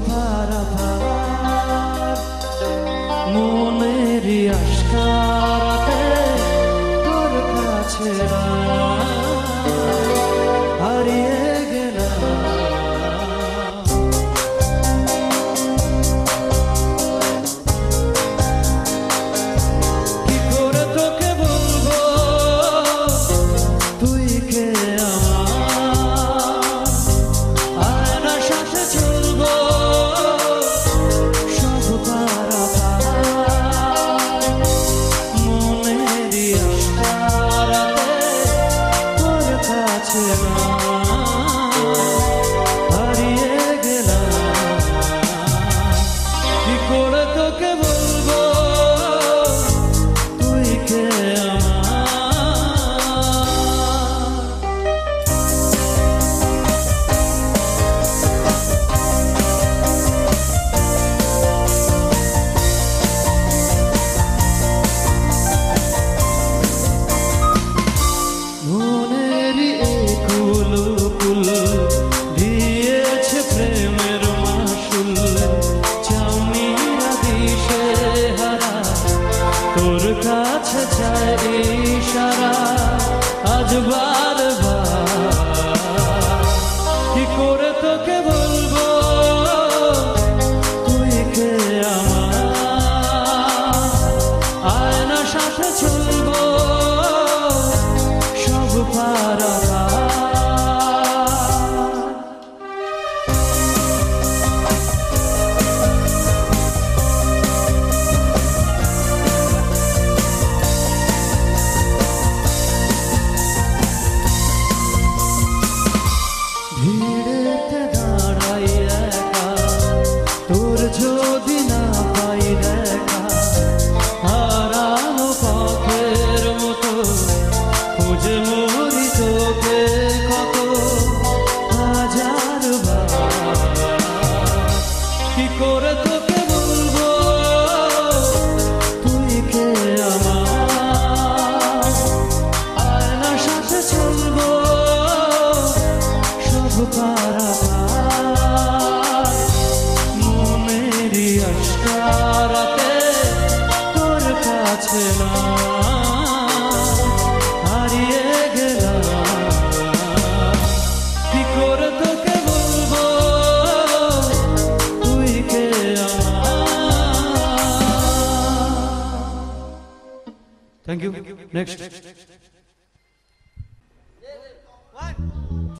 পারাপার মনেরই আশকারাতে তোর কাছে হারিয়ে গেলাম। কি করে তোকে বলবো তুই কে আমার, আয়নার সাথে চলবো সব পারাপার মনেরই আশকারাতে তোর কাছে হারিয়ে গেলাম। কি করে তোকে বলবো তুই কে মনেরই একুল দিয়েছে প্রেমের মাসুল, চাউনিরা দিশে হারা তোর কাছে চায় ইশারা আজ বারবার। কি করে তোকে বলবো তুই কে আমার, আয়নার সাথে চলবো সব পারাপার। ভিড়েতে দাঁড়াই একা তোর যদি না পাই দেখা, হারানো পথের মতো খুঁজে মরি তোকে কত হাজার বার। কি করে তোকে বলবো তুই কে আমার, আয়নার সাথে চলবো সব পারাপার মনেরই আশকারাতে তোর কাছে হারিয়ে গেলাম। কি করে তোকে বলবো তুই কে আমার। Thank you. নেক্সট।